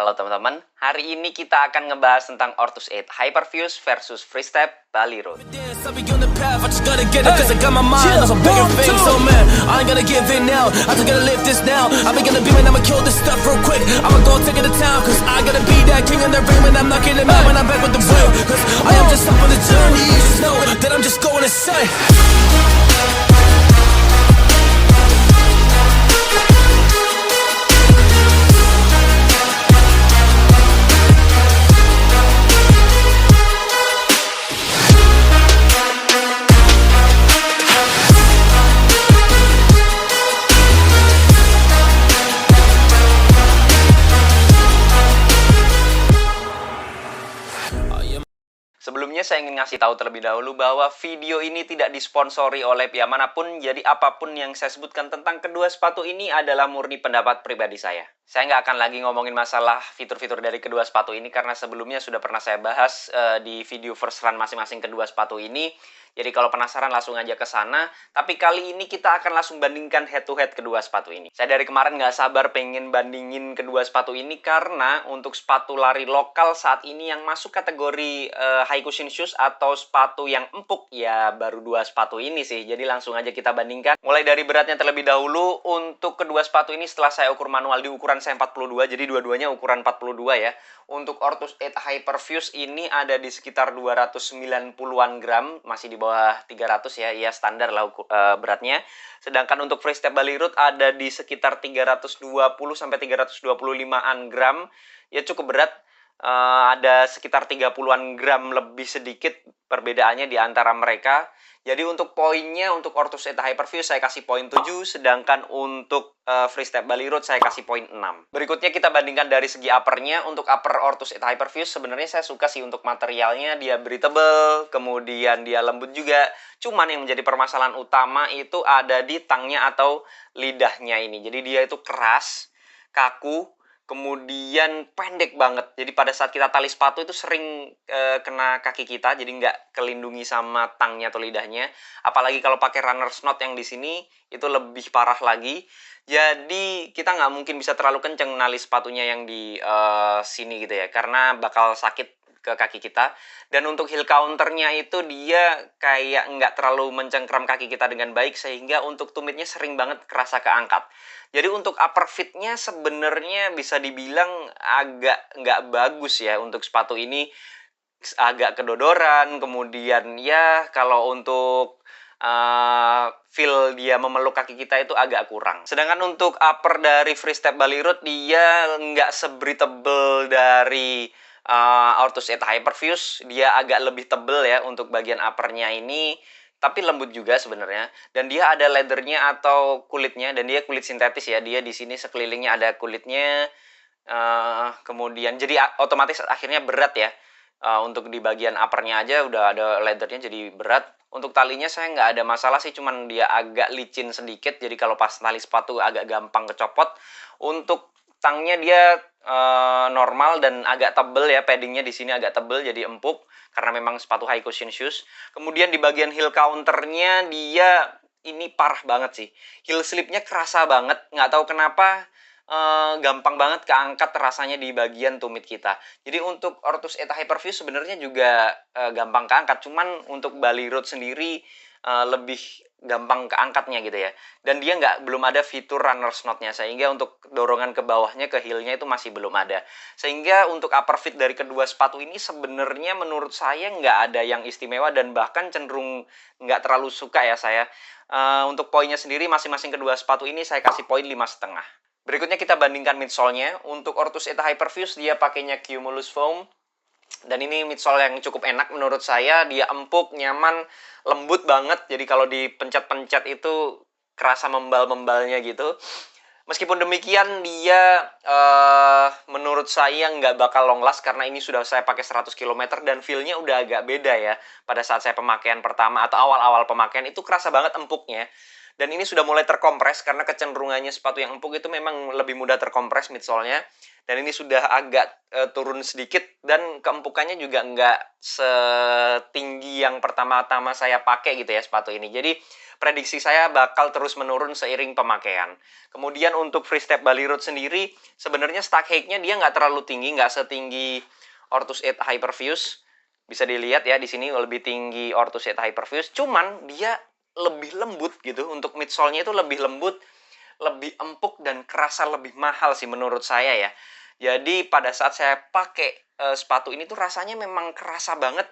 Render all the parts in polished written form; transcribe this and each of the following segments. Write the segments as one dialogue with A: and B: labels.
A: Halo teman-teman, hari ini kita akan ngebahas tentang Ortus 8 Hyperfuse versus Freestep Bali Road. Sebelumnya saya ingin ngasih tahu terlebih dahulu bahwa video ini tidak disponsori oleh pihak manapun, jadi apapun yang saya sebutkan tentang kedua sepatu ini adalah murni pendapat pribadi saya. Saya nggak akan lagi ngomongin masalah fitur-fitur dari kedua sepatu ini karena sebelumnya sudah pernah saya bahas di video first run masing-masing kedua sepatu ini. Jadi kalau penasaran langsung aja ke sana. Tapi kali ini kita akan langsung bandingkan head to head kedua sepatu ini. Saya dari kemarin nggak sabar pengen bandingin kedua sepatu ini karena untuk sepatu lari lokal saat ini yang masuk kategori high cushion shoes atau sepatu yang empuk ya baru dua sepatu ini sih. Jadi langsung aja kita bandingkan. Mulai dari beratnya terlebih dahulu. Untuk kedua sepatu ini setelah saya ukur manual di ukuran saya 42, jadi dua-duanya ukuran 42 ya. Untuk Ortus 8 Hyperfuse ini ada di sekitar 290-an gram, masih di bawah 300 ya, ya standar lah beratnya. Sedangkan untuk Freestep Bali Road ada di sekitar 320 sampai 325-an gram, ya cukup berat. Ada sekitar 30-an gram lebih sedikit perbedaannya di antara mereka. Jadi untuk poinnya, untuk Ortus 8 Hyperfuse saya kasih poin 7, sedangkan untuk Freestep Bali Road saya kasih poin 6. Berikutnya kita bandingkan dari segi uppernya. Untuk upper Ortus 8 Hyperfuse sebenarnya saya suka sih untuk materialnya, dia breathable, kemudian dia lembut juga. Cuman yang menjadi permasalahan utama itu ada di tangnya atau lidahnya ini. Jadi dia itu keras, kaku, kemudian pendek banget. Jadi pada saat kita tali sepatu itu sering kena kaki kita, jadi nggak kelindungi sama tangnya atau lidahnya. Apalagi kalau pakai runner's knot yang di sini itu lebih parah lagi. Jadi kita nggak mungkin bisa terlalu kenceng nali sepatunya yang di sini gitu ya, karena bakal sakit ke kaki kita. Dan untuk heel counternya itu dia kayak nggak terlalu mencengkram kaki kita dengan baik, sehingga untuk tumitnya sering banget kerasa keangkat. Jadi untuk upper fitnya sebenarnya bisa dibilang agak nggak bagus ya untuk sepatu ini, agak kedodoran. Kemudian ya kalau untuk feel dia memeluk kaki kita itu agak kurang. Sedangkan untuk upper dari Freestep Bali Road dia nggak se-breathable dari Ortus 8 Hyperfuse. Dia agak lebih tebel ya untuk bagian uppernya ini, tapi lembut juga sebenarnya. Dan dia ada leathernya atau kulitnya, dan dia kulit sintetis ya. Dia di sini sekelilingnya ada kulitnya. Kemudian jadi otomatis akhirnya berat ya. Untuk di bagian uppernya aja udah ada leathernya jadi berat. Untuk talinya saya nggak ada masalah sih, cuman dia agak licin sedikit. Jadi kalau pas tali sepatu agak gampang kecopot. Untuk tangnya dia normal dan agak tebel ya, paddingnya di sini agak tebel jadi empuk karena memang sepatu high cushion shoes. Kemudian di bagian heel counternya dia ini parah banget sih, heel slipnya kerasa banget, nggak tahu kenapa gampang banget keangkat rasanya di bagian tumit kita. Jadi untuk Ortus 8 Hyperfuse sebenarnya juga gampang keangkat, cuman untuk Bali Road sendiri lebih gampang keangkatnya gitu ya. Dan dia belum ada fitur runner's knot-nya, sehingga untuk dorongan ke bawahnya, ke heel-nya itu masih belum ada. Sehingga untuk upper fit dari kedua sepatu ini sebenarnya menurut saya nggak ada yang istimewa, dan bahkan cenderung nggak terlalu suka ya saya. Untuk poinnya sendiri masing-masing kedua sepatu ini saya kasih poin 5,5. Berikutnya kita bandingkan midsole-nya. Untuk Ortus 8 Hyperfuse dia pakainya Cumulus Foam. Dan ini midsole yang cukup enak menurut saya. Dia empuk, nyaman, lembut banget. Jadi kalau dipencet-pencet itu kerasa membal-membalnya gitu. Meskipun demikian dia menurut saya nggak bakal long last, karena ini sudah saya pakai 100 km dan feel-nya udah agak beda ya. Pada saat saya pemakaian pertama atau awal-awal pemakaian itu kerasa banget empuknya. Dan ini sudah mulai terkompres karena kecenderungannya sepatu yang empuk itu memang lebih mudah terkompres midsole-nya. Dan ini sudah agak turun sedikit, dan keempukannya juga nggak setinggi yang pertama-tama saya pakai gitu ya sepatu ini. Jadi prediksi saya bakal terus menurun seiring pemakaian. Kemudian untuk free step Bali Road sendiri, sebenarnya stack height-nya dia nggak terlalu tinggi, nggak setinggi Ortus 8 Hyperfuse. Bisa dilihat ya, di sini lebih tinggi Ortus 8 Hyperfuse, cuman dia lebih lembut gitu. Untuk midsole-nya itu lebih lembut, lebih empuk, dan kerasa lebih mahal sih menurut saya ya. Jadi pada saat saya pakai sepatu ini tuh rasanya memang kerasa banget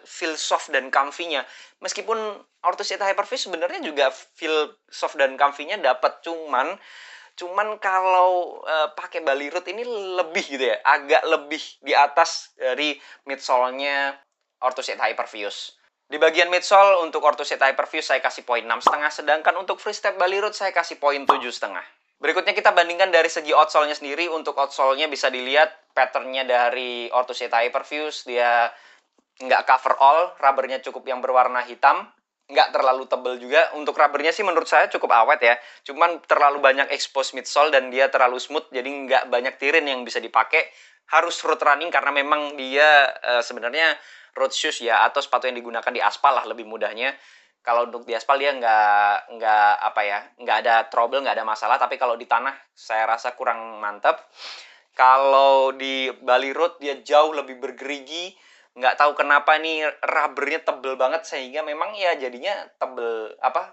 A: feel soft dan comfy-nya. Meskipun Ortus 8 Hyperfuse sebenarnya juga feel soft dan comfy-nya dapat, cuman kalau pakai Bali Road ini lebih gitu ya, agak lebih di atas dari midsole-nya Ortus 8 Hyperfuse. Di bagian midsole untuk Ortus 8 Hyperfuse saya kasih poin 6,5, sedangkan untuk free step Bali Road saya kasih poin 7,5. Berikutnya kita bandingkan dari segi outsole-nya sendiri. Untuk outsole-nya bisa dilihat pattern-nya dari Ortus 8 Hyperfuse, dia nggak cover all, rubbernya cukup yang berwarna hitam, nggak terlalu tebel juga. Untuk rubbernya sih menurut saya cukup awet ya, cuman terlalu banyak expose midsole dan dia terlalu smooth, jadi nggak banyak tirin yang bisa dipakai. Harus road running karena memang dia sebenarnya road shoes ya, atau sepatu yang digunakan di aspal lah lebih mudahnya. Kalau untuk di aspal dia nggak ada trouble, nggak ada masalah. Tapi kalau di tanah saya rasa kurang mantap. Kalau di Bali Road dia jauh lebih bergerigi. Nggak tahu kenapa nih rubbernya tebel banget, sehingga memang ya jadinya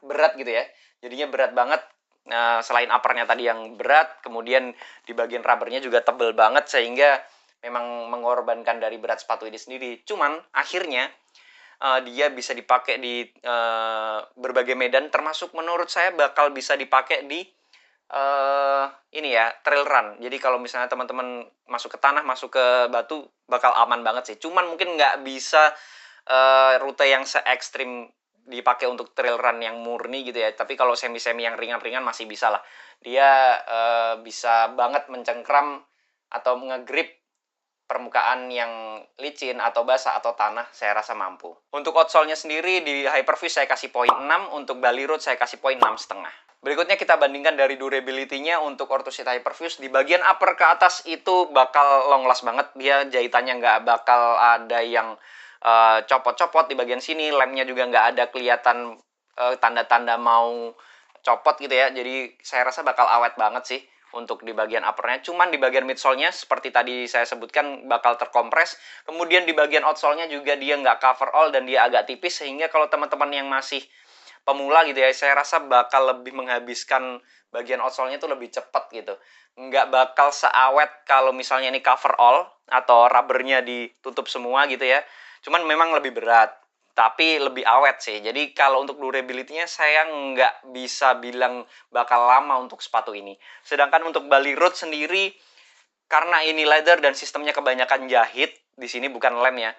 A: berat gitu ya. Jadinya berat banget. Nah, selain uppernya tadi yang berat, kemudian di bagian rubbernya juga tebel banget, sehingga memang mengorbankan dari berat sepatu ini sendiri. Cuman akhirnya dia bisa dipakai di berbagai medan, termasuk menurut saya bakal bisa dipakai di ini ya, trail run. Jadi kalau misalnya teman-teman masuk ke tanah, masuk ke batu, bakal aman banget sih. Cuman mungkin nggak bisa rute yang se-ekstrim dipakai untuk trail run yang murni gitu ya. Tapi kalau semi-semi yang ringan-ringan masih bisa lah. Dia bisa banget mencengkram atau ngegrip permukaan yang licin atau basah atau tanah, saya rasa mampu. Untuk outsole-nya sendiri di Hyperfuse saya kasih poin 6, untuk Bali Road saya kasih poin 6,5. Berikutnya kita bandingkan dari durability-nya. Untuk Ortus 8 Hyperfuse di bagian upper ke atas itu bakal long last banget. Dia jahitannya nggak bakal ada yang copot-copot di bagian sini. Lemnya juga nggak ada kelihatan tanda-tanda mau copot gitu ya. Jadi saya rasa bakal awet banget sih untuk di bagian uppernya. Cuman di bagian midsole-nya seperti tadi saya sebutkan bakal terkompres. Kemudian di bagian outsole-nya juga dia nggak cover all dan dia agak tipis, sehingga kalau teman-teman yang masih pemula gitu ya, saya rasa bakal lebih menghabiskan bagian outsole-nya itu lebih cepat gitu. Nggak bakal seawet kalau misalnya ini cover all atau rubbernya ditutup semua gitu ya. Cuman memang lebih berat, tapi lebih awet sih. Jadi kalau untuk durability-nya saya nggak bisa bilang bakal lama untuk sepatu ini. Sedangkan untuk Bali Road sendiri, karena ini leather dan sistemnya kebanyakan jahit, di sini bukan lem ya,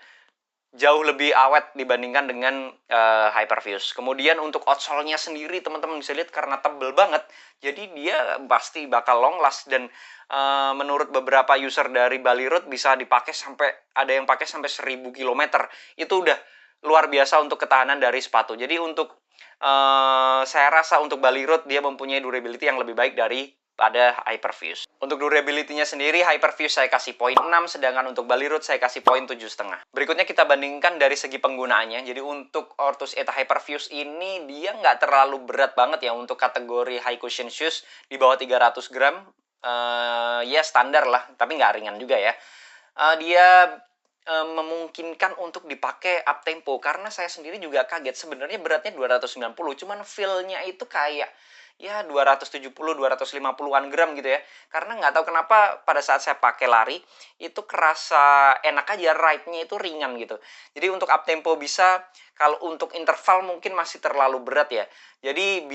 A: jauh lebih awet dibandingkan dengan Hyperfuse. Kemudian untuk outsole-nya sendiri teman-teman bisa lihat karena tebel banget, jadi dia pasti bakal long last. Dan menurut beberapa user dari Bali Road bisa dipakai sampai, ada yang pakai sampai 1000 km. Itu udah luar biasa untuk ketahanan dari sepatu. Jadi untuk saya rasa untuk Bali Road dia mempunyai durability yang lebih baik dari pada Hyperfuse. Untuk durability-nya sendiri, Hyperfuse saya kasih poin 6, sedangkan untuk Bali Road saya kasih poin 7,5. Berikutnya kita bandingkan dari segi penggunaannya. Jadi untuk Ortus 8 Hyperfuse ini dia nggak terlalu berat banget ya untuk kategori high cushion shoes, di bawah 300 gram. Ya standar lah, tapi nggak ringan juga ya. Dia memungkinkan untuk dipakai up tempo, karena saya sendiri juga kaget. Sebenarnya beratnya 290, cuman feel-nya itu kayak ya 270-250-an gram gitu ya. Karena nggak tahu kenapa pada saat saya pakai lari itu kerasa enak aja, ride-nya itu ringan gitu. Jadi untuk up tempo bisa, kalau untuk interval mungkin masih terlalu berat ya. Jadi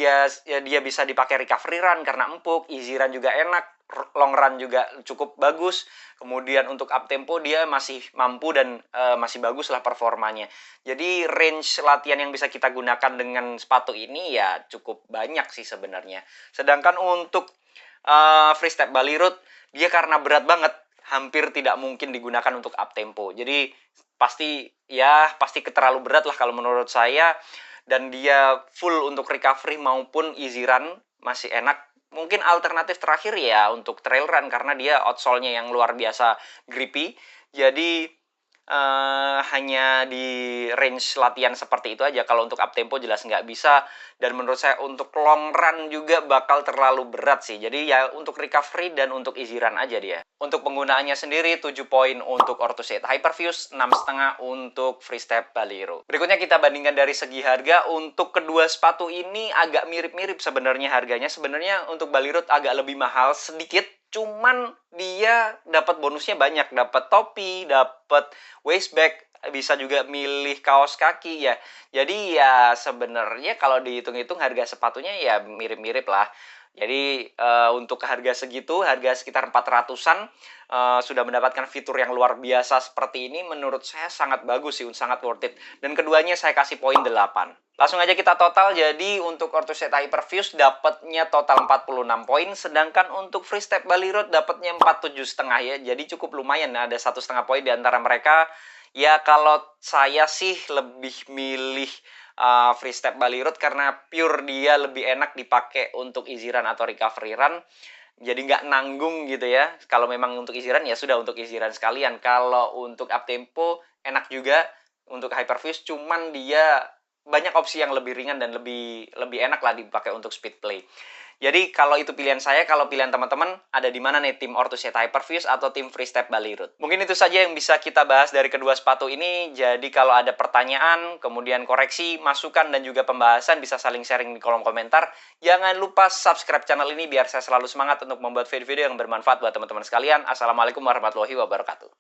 A: dia bisa dipakai recovery run karena empuk, easy run juga enak, long run juga cukup bagus. Kemudian untuk up tempo dia masih mampu dan masih bagus lah performanya. Jadi range latihan yang bisa kita gunakan dengan sepatu ini ya cukup banyak sih sebenarnya. Sedangkan untuk free step Bali Road dia karena berat banget, hampir tidak mungkin digunakan untuk up tempo. Jadi pasti terlalu berat lah kalau menurut saya. Dan dia full untuk recovery maupun easy run masih enak. Mungkin alternatif terakhir ya untuk trail run, karena dia outsole-nya yang luar biasa grippy. Jadi hanya di range latihan seperti itu aja. Kalau untuk up tempo jelas nggak bisa, dan menurut saya untuk long run juga bakal terlalu berat sih. Jadi ya untuk recovery dan untuk easy run aja dia. Untuk penggunaannya sendiri 7 poin untuk Orthoset Hyperfuse, 6,5 untuk Freestep Baliro. Berikutnya kita bandingkan dari segi harga. Untuk kedua sepatu ini agak mirip-mirip sebenarnya harganya. Sebenarnya untuk Baliro agak lebih mahal sedikit, cuman dia dapat bonusnya banyak, dapat topi, dapat waist bag, bisa juga milih kaos kaki ya. Jadi ya sebenarnya kalau dihitung-hitung harga sepatunya ya mirip-mirip lah. Jadi untuk harga segitu, harga sekitar 400-an, sudah mendapatkan fitur yang luar biasa seperti ini, menurut saya sangat bagus sih, sangat worth it. Dan keduanya saya kasih poin 8. Langsung aja kita total. Jadi untuk Orthoset Hyperfuse dapatnya total 46 poin, sedangkan untuk Freestep Baliro dapatnya 47,5 ya. Jadi cukup lumayan, ada 1,5 poin di antara mereka. Ya kalau saya sih lebih milih Freestep Baliro karena pure dia lebih enak dipakai untuk easy run atau recovery run. Jadi nggak nanggung gitu ya. Kalau memang untuk easy run ya sudah untuk easy run sekalian. Kalau untuk up tempo enak juga untuk Hyperfuse, cuman dia banyak opsi yang lebih ringan dan lebih enak lah dipakai untuk speed play. Jadi kalau itu pilihan saya, kalau pilihan teman-teman ada di mana nih, tim Orthoset Hyperfuse atau tim Freestep Baliro? Mungkin itu saja yang bisa kita bahas dari kedua sepatu ini. Jadi kalau ada pertanyaan, kemudian koreksi, masukan, dan juga pembahasan bisa saling sharing di kolom komentar. Jangan lupa subscribe channel ini biar saya selalu semangat untuk membuat video-video yang bermanfaat buat teman-teman sekalian. Assalamualaikum warahmatullahi wabarakatuh.